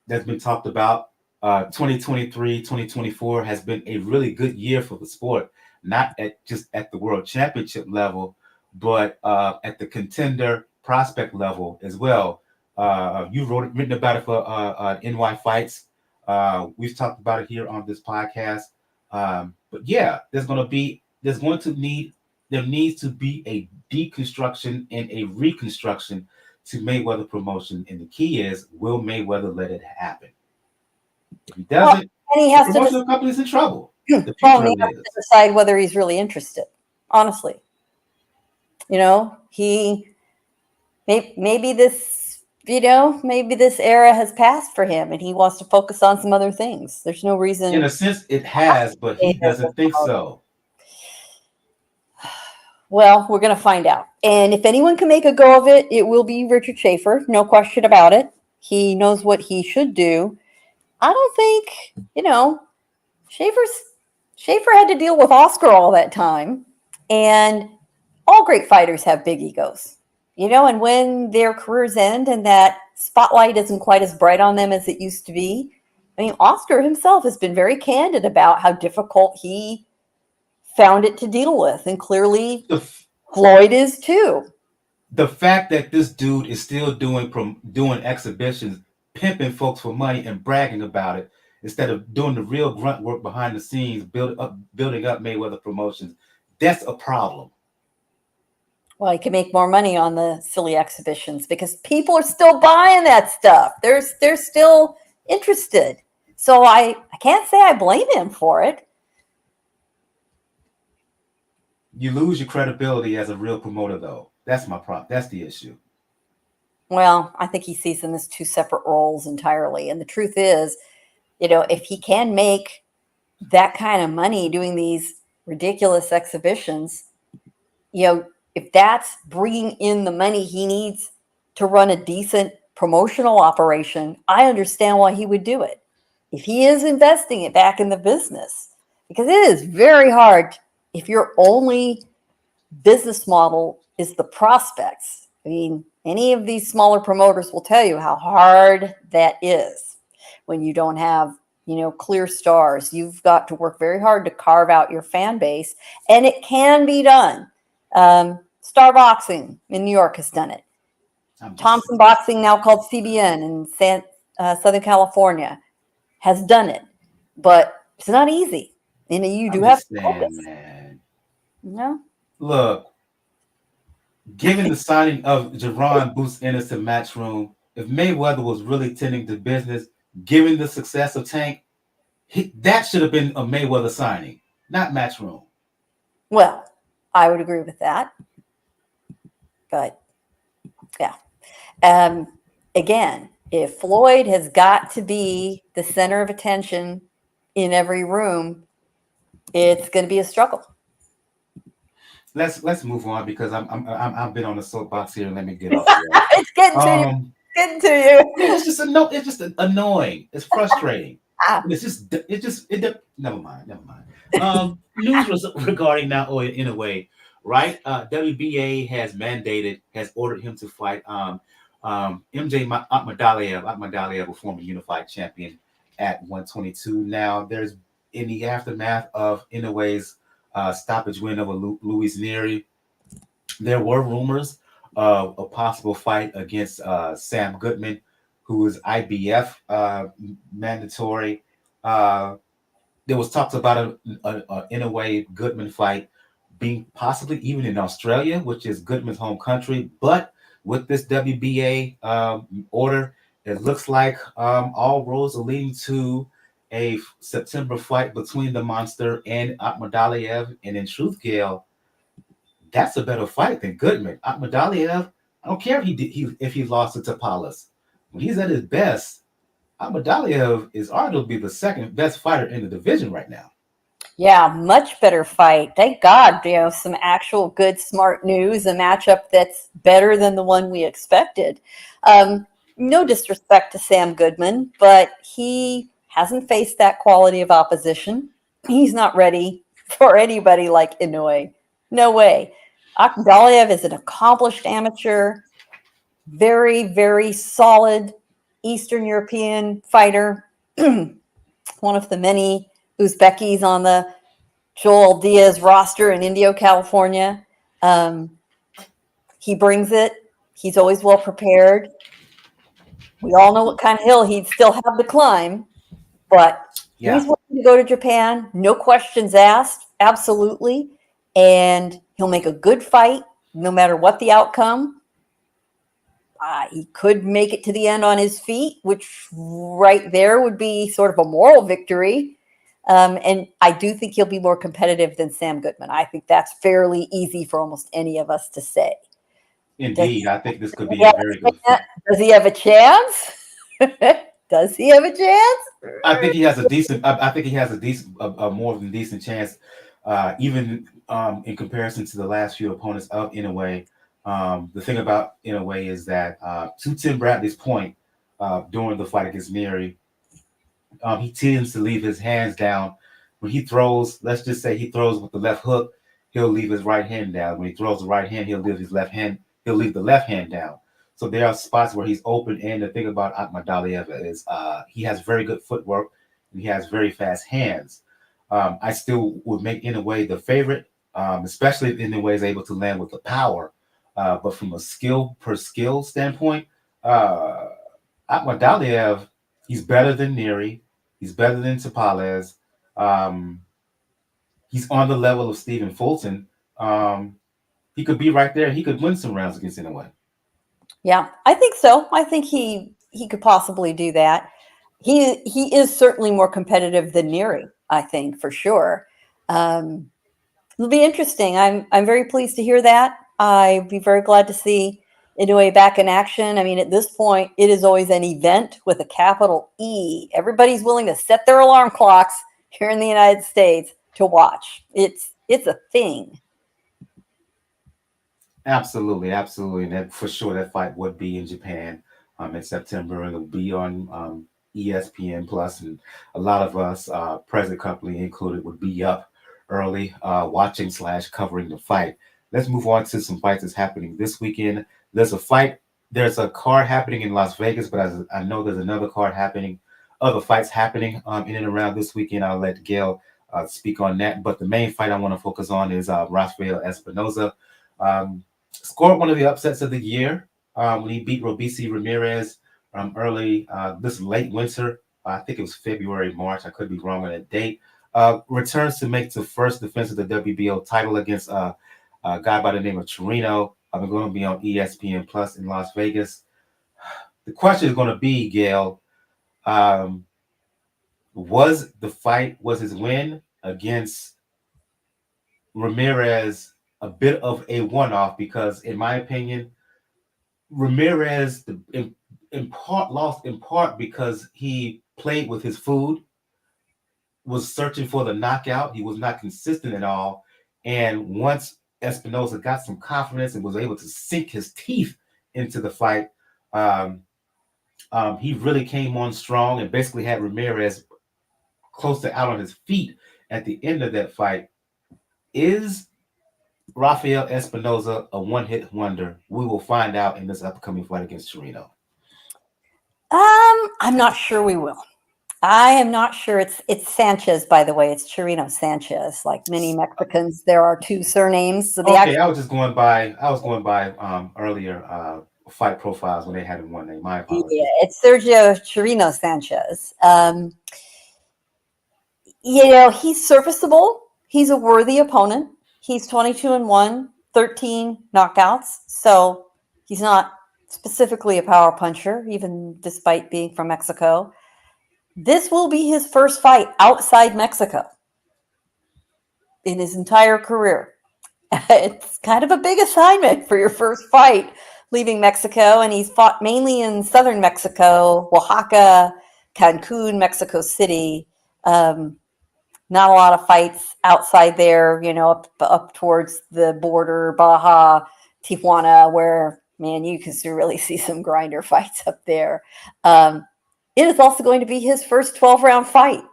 that's been talked about. 2023, 2024 has been a really good year for the sport, not at the world championship level, but at the contender prospect level as well. You've written about it for NY Fights. We've talked about it here on this podcast. But yeah, there needs to be a deconstruction and a reconstruction to Mayweather Promotion, and the key is, will Mayweather let it happen? If he Well, doesn't, and he the has to promotional company's in trouble. The well, future he of has it to is. decide whether he's really interested. Honestly, he maybe this era has passed for him, and he wants to focus on some other things. There's no In reason. a sense, it has, but he doesn't think so. Well, we're going to find out. And if anyone can make a go of it, it will be Richard Schaefer. No question about it. He knows what he should do. I don't think, Schaefer's Schaefer had to deal with Oscar all that time. And all great fighters have big egos. And when their careers end and that spotlight isn't quite as bright on them as it used to be, I mean, Oscar himself has been very candid about how difficult he found it to deal with. And clearly The, Floyd is too. the fact that this dude is still doing exhibitions, pimping folks for money and bragging about it, instead of doing the real grunt work behind the scenes, building up Mayweather Promotions, that's a problem. Well, he can make more money on the silly exhibitions because people are still buying that stuff. They're still interested. So I can't say I blame him for it. You lose your credibility as a real promoter, though. That's my problem. That's the issue. Well, I think he sees them as two separate roles entirely. And the truth is, if he can make that kind of money doing these ridiculous exhibitions, if that's bringing in the money he needs to run a decent promotional operation, I understand why he would do it. If he is investing it back in the business, because it is very hard if your only business model is the prospects. I mean, any of these smaller promoters will tell you how hard that is when you don't have, clear stars. You've got to work very hard to carve out your fan base, and it can be done. Star Boxing in New York has done it. Thompson Boxing, now called CBN in Southern California, has done it. But it's not easy. You do have to focus. Man. No. Look, given the signing of Jerron Boots Ennis to Matchroom, if Mayweather was really tending to business, given the success of Tank, that should have been a Mayweather signing, not Matchroom. Well, I would agree with that. But, yeah. Again, if Floyd has got to be the center of attention in every room, it's going to be a struggle. Let's move on, because I've been on the soapbox here, and let me get off here. It's getting to you. It's getting to you. It's just annoying. It's frustrating. Ah, Never mind, never mind. News regarding Naoya Inoue, right? WBA has ordered him to fight Akhmadaliev, a former unified champion at 122. Now, there's in the aftermath of Inoue's stoppage win over Luis Neri, there were rumors of a possible fight against Sam Goodman, who is IBF mandatory. Uh, there was talks about in a way Goodman fight being possibly even in Australia, which is Goodman's home country. But with this WBA order, it looks like all roads are leading to a September fight between the Monster and Akhmadaliev. And in truth, Gail, that's a better fight than Goodman. Akhmadaliev, I don't care if he lost to Tapalas. When he's at his best, Akhmadaliev is arguably the second best fighter in the division right now. yeah, much better fight. Thank God, some actual good, smart news, a matchup that's better than the one we expected. No disrespect to Sam Goodman, but he hasn't faced that quality of opposition. He's not ready for anybody like Inoue. No way. Akhmadaliev is an accomplished amateur, very, very solid Eastern European fighter, one of the many Uzbekis on the Joel Diaz roster in Indio, California. He brings it. He's always well prepared. We all know what kind of hill he'd still have to climb, but he's willing to go to Japan, no questions asked, absolutely. And he'll make a good fight no matter what the outcome. He could make it to the end on his feet, which right there would be sort of a moral victory. And I do think he'll be more competitive than Sam Goodman. I think that's fairly easy for almost any of us to say. Indeed, I think this could be a very good fight. Does he have a chance? Does he have a chance? I think he has a decent. I think he has a decent, a more than decent chance, even in comparison to the last few opponents of Inoue. The thing about Inoue is that to Tim Bradley's point during the fight against Neri, he tends to leave his hands down when he throws. Let's just say he throws with the left hook, he'll leave his right hand down. When he throws the right hand, he'll leave his left hand. He'll leave the left hand down. So there are spots where he's open. And the thing about Akhmadaliev is he has very good footwork and he has very fast hands. I still would make Inoue the favorite, especially if Inoue is able to land with the power. But from a skill standpoint, Akhmadaliev, he's better than Neri. He's better than Tapales. He's on the level of Stephen Fulton. He could be right there. He could win some rounds against Inoue. Yeah, I think so. I think he could possibly do that. He is certainly more competitive than Neri, I think, for sure. It'll be interesting. I'm very pleased to hear that. I'd be very glad to see Inoue back in action. I mean, at this point, it is always an event with a capital E. Everybody's willing to set their alarm clocks here in the United States to watch. It's a thing. Absolutely, and that, for sure that fight would be in Japan in September. It'll be on ESPN Plus, and a lot of us, present company included, would be up early watching / covering the fight. Let's move on to some fights that's happening this weekend. There's a card happening in Las Vegas, but I know there's another card happening, other fights happening in and around this weekend. I'll let Gail speak on that. But the main fight I want to focus on is Rafael Espinoza. Scored one of the upsets of the year when he beat Robeisy Ramirez early this late winter. I think it was February, March. I could be wrong on that date. Returns to make the first defense of the WBO title against a guy by the name of Chirino. I'm going to be on ESPN Plus in Las Vegas. The question is going to be, Gail, was his win against Ramirez a bit of a one-off? Because in my opinion, Ramirez lost in part because he played with his food, was searching for the knockout. He was not consistent at all. And once Espinoza got some confidence and was able to sink his teeth into the fight, he really came on strong and basically had Ramirez close to out on his feet at the end of that fight. Is Rafael Espinoza a one-hit wonder? We will find out in this upcoming fight against Chirino. I'm not sure we will. I am not sure. It's Sanchez, by the way. It's Chirino Sanchez. Like many Mexicans, there are two surnames. So Okay, I was just going by. Earlier fight profiles when they had one name. My yeah, apologies. it's Sergio Chirino Sanchez. He's serviceable. He's a worthy opponent. He's 22-1, 13 knockouts. So he's not specifically a power puncher, even despite being from Mexico. This will be his first fight outside Mexico in his entire career. It's kind of a big assignment for your first fight leaving Mexico, and he's fought mainly in southern Mexico, Oaxaca, Cancun, Mexico City. Not a lot of fights outside there, up towards the border, Baja, Tijuana, where, man, you can really see some grinder fights up there. It is also going to be his first 12-round fight.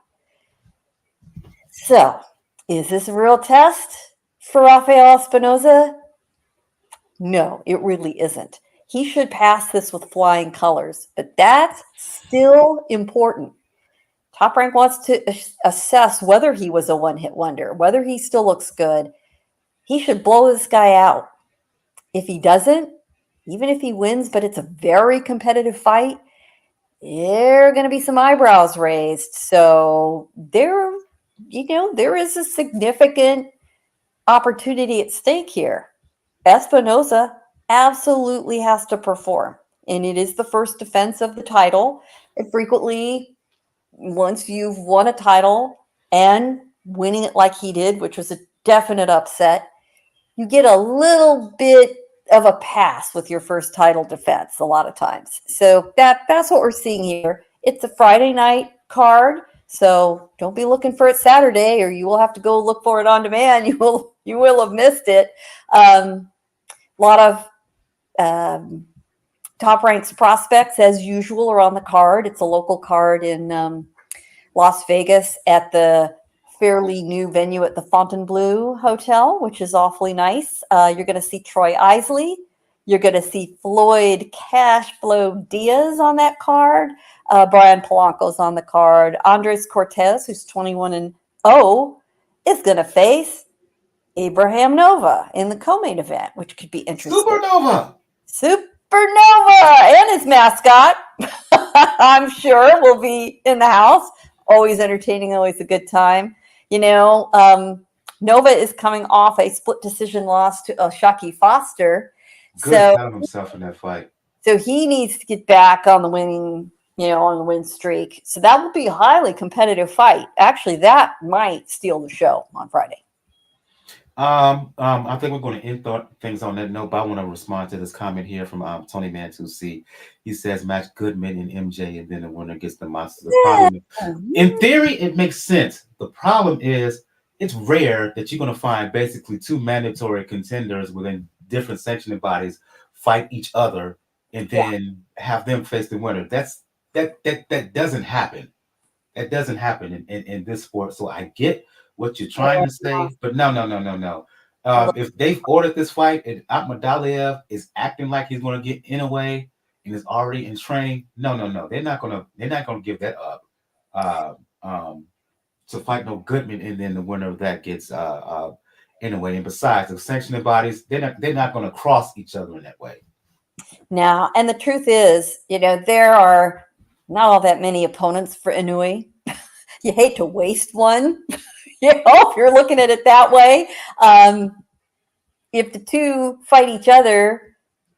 So, is this a real test for Rafael Espinoza? No, it really isn't. He should pass this with flying colors, but that's still important. Top Rank wants to assess whether he was a one-hit wonder, whether he still looks good. He should blow this guy out. If he doesn't, even if he wins, but it's a very competitive fight, there are going to be some eyebrows raised. So there is a significant opportunity at stake here. Espinoza absolutely has to perform, and it is the first defense of the title. And frequently, once you've won a title and winning it like he did, which was a definite upset, you get a little bit of a pass with your first title defense a lot of times. So that's what we're seeing here. It's a Friday night card, so don't be looking for it Saturday, or you will have to go look for it on demand. You will have missed it. A lot of Top Rank's prospects, as usual, are on the card. It's a local card in Las Vegas at the fairly new venue at the Fontainebleau Hotel, which is awfully nice. You're going to see Troy Isley. You're going to see Floyd Cashflow Diaz on that card. Brian Polanco's on the card. Andres Cortez, who's 21-0, is going to face Abraham Nova in the co-main event, which could be interesting. Supernova and his mascot, I'm sure, will be in the house. Always entertaining, always a good time. Nova is coming off a split decision loss to Shaki Foster. Proud of himself in that fight. So he needs to get back on the winning, on the win streak. So that will be a highly competitive fight. Actually, that might steal the show on Friday. I think we're going to end things on that note, but I want to respond to this comment here from Tony Mantusi. He says, match Goodman and MJ, and then the winner gets the monster. In theory, it makes sense. The problem is it's rare that you're going to find basically two mandatory contenders within different sanctioning bodies fight each other and then have them face the winner. That doesn't happen. That doesn't happen in this sport. So I get what you're trying to say, but no. If they've ordered this fight and Akhmadaliev is acting like he's going to get Inoue and is already in training, no, they're not going to give that up to fight no Goodman, and then the winner of that gets Inoue. And besides, the sanctioning bodies, they're not going to cross each other in that way. Now, and the truth is, there are not all that many opponents for Inoue. You hate to waste one. If you're looking at it that way. If the two fight each other,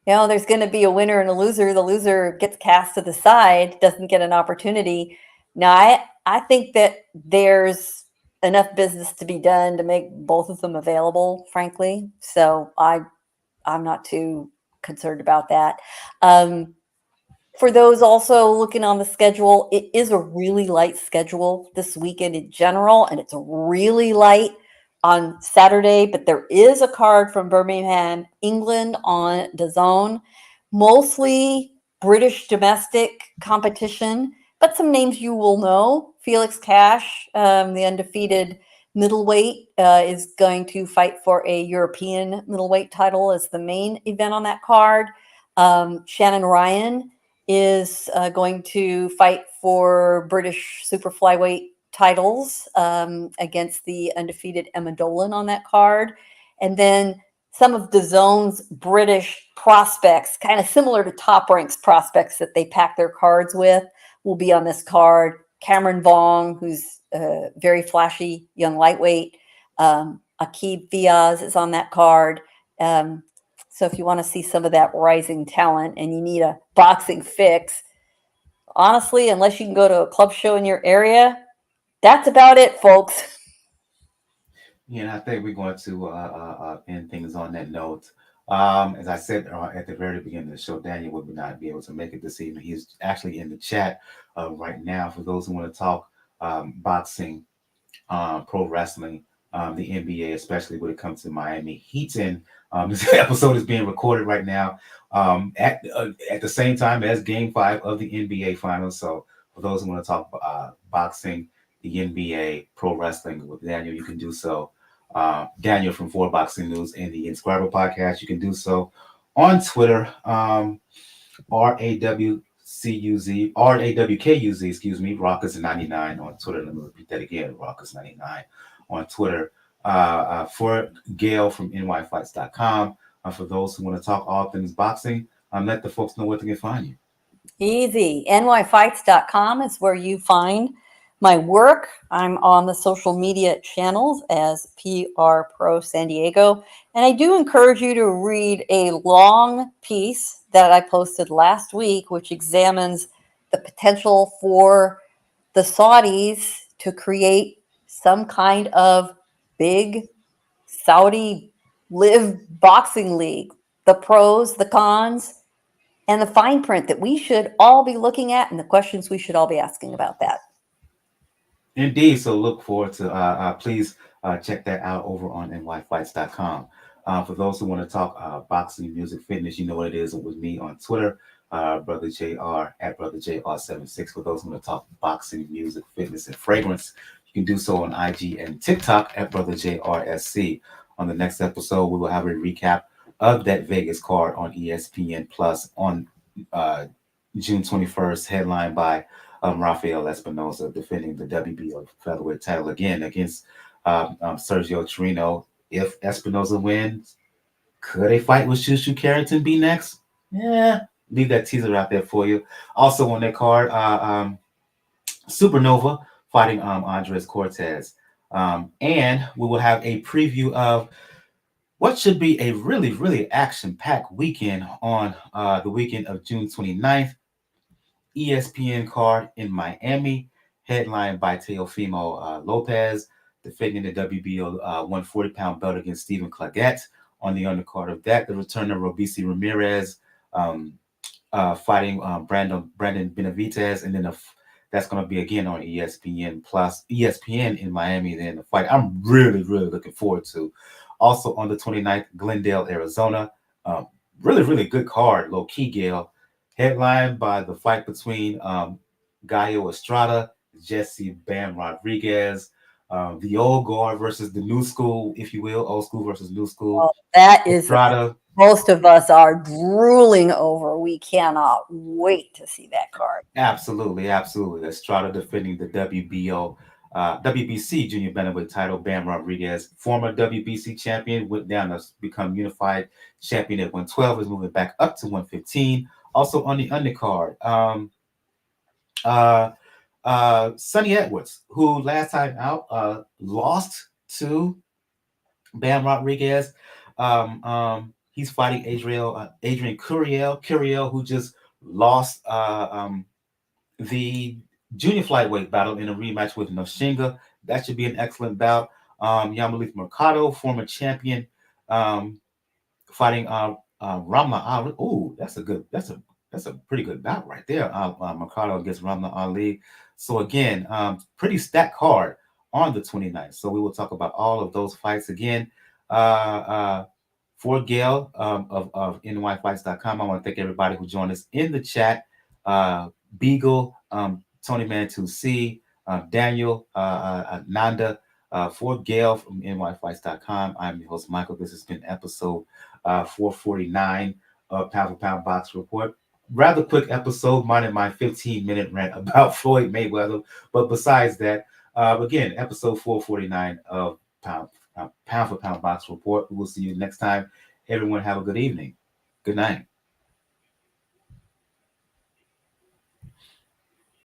there's going to be a winner and a loser. The loser gets cast to the side, doesn't get an opportunity. Now, I think that there's enough business to be done to make both of them available, frankly. So I'm not too concerned about that. For those also looking on the schedule, it is a really light schedule this weekend in general, and it's really light on Saturday, but there is a card from Birmingham, England on DAZN, mostly British domestic competition, but some names you will know. Felix Cash, the undefeated middleweight, is going to fight for a European middleweight title as the main event on that card. Shannon Ryan is going to fight for British super flyweight titles against the undefeated Emma Dolan on that card. And then some of the zone's British prospects, kind of similar to Top Rank's prospects that they pack their cards with, will be on this card. Cameron Vong, who's a very flashy young lightweight. Aqib Fiaz is on that card. So if you want to see some of that rising talent and you need a boxing fix, honestly, unless you can go to a club show in your area, that's about it, folks. Yeah, and I think we're going to end things on that note. As I said at the very beginning of the show, Daniel would not be able to make it this evening. He's actually in the chat right now. For those who want to talk boxing, pro wrestling, the NBA, especially when it comes to Miami Heat. And this episode is being recorded right now at the same time as Game 5 of the NBA Finals. So for those who want to talk boxing, the NBA, pro wrestling with Daniel, you can do so. Daniel from 4 Boxing News and the Inscriber Podcast, you can do so on Twitter, RAWKUZ, excuse me, Raucus99 on Twitter. Let me repeat that again, Raucus99 on Twitter. For Gail from nyfights.com. For those who want to talk all things boxing, let the folks know where they can find you. Easy. nyfights.com is where you find my work. I'm on the social media channels as PR Pro San Diego. And I do encourage you to read a long piece that I posted last week, which examines the potential for the Saudis to create some kind of big Saudi live boxing league, the pros, the cons, and the fine print that we should all be looking at and the questions we should all be asking about that. Indeed. So look forward to, please check that out over on nyfights.com. For those who want to talk boxing, music, fitness, you know what it is with me on Twitter, Brother JR at Brother JR76. For those who want to talk boxing, music, fitness, and fragrance, you can do so on IG and TikTok at Brother JRSC. On the next episode, we will have a recap of that Vegas card on ESPN Plus on June 21st, headlined by Rafael Espinoza defending the WBO featherweight title again against Sergio Chirino. If Espinoza wins, could a fight with Shushu Carrington be next? Yeah, leave that teaser out there for you. Also on that card, Supernova fighting Andres Cortez. And we will have a preview of what should be a really, really action-packed weekend on the weekend of June 29th. ESPN card in Miami, headlined by Teofimo Lopez, defending the WBO 140-pound belt against Stephen Claggett. On the undercard of that, the return of Robeisy Ramirez fighting Brandon Benavidez, and then that's going to be again on ESPN Plus, ESPN in Miami. Then the fight I'm really, really looking forward to. Also on the 29th, Glendale, Arizona. Really, really good card, low key, Gail. Headlined by the fight between Gallo Estrada, Jesse Bam Rodriguez, the old guard versus the new school, if you will, old school versus new school. Well, that is Estrada. Most of us are drooling over. We cannot wait to see that card. Absolutely, absolutely. Estrada defending the WBC junior bantamweight title. Bam Rodriguez, former WBC champion, went down to become unified champion at 112, is moving back up to 115. Also on the undercard, Sonny Edwards, who last time out lost to Bam Rodriguez. He's fighting Adrian Curiel, who just lost the junior flyweight battle in a rematch with Noshinga. That should be an excellent bout. Yamalik Mercado, former champion, fighting Ramla Ali. Ooh, that's a pretty good bout right there. Mercado against Ramla Ali. So again, pretty stacked card on the 29th. So we will talk about all of those fights again. For Gail of nyfights.com, I want to thank everybody who joined us in the chat. Beagle, Tony Man 2C, Daniel, Nanda, for Gail from nyfights.com. I'm your host, Michael. This has been episode 449 of Pound for Pound Box Report. Rather quick episode, minus my 15-minute rant about Floyd Mayweather. But besides that, again, episode 449 of Pound for Pound Box Report. We'll see you next time. Everyone have a good evening. Good night.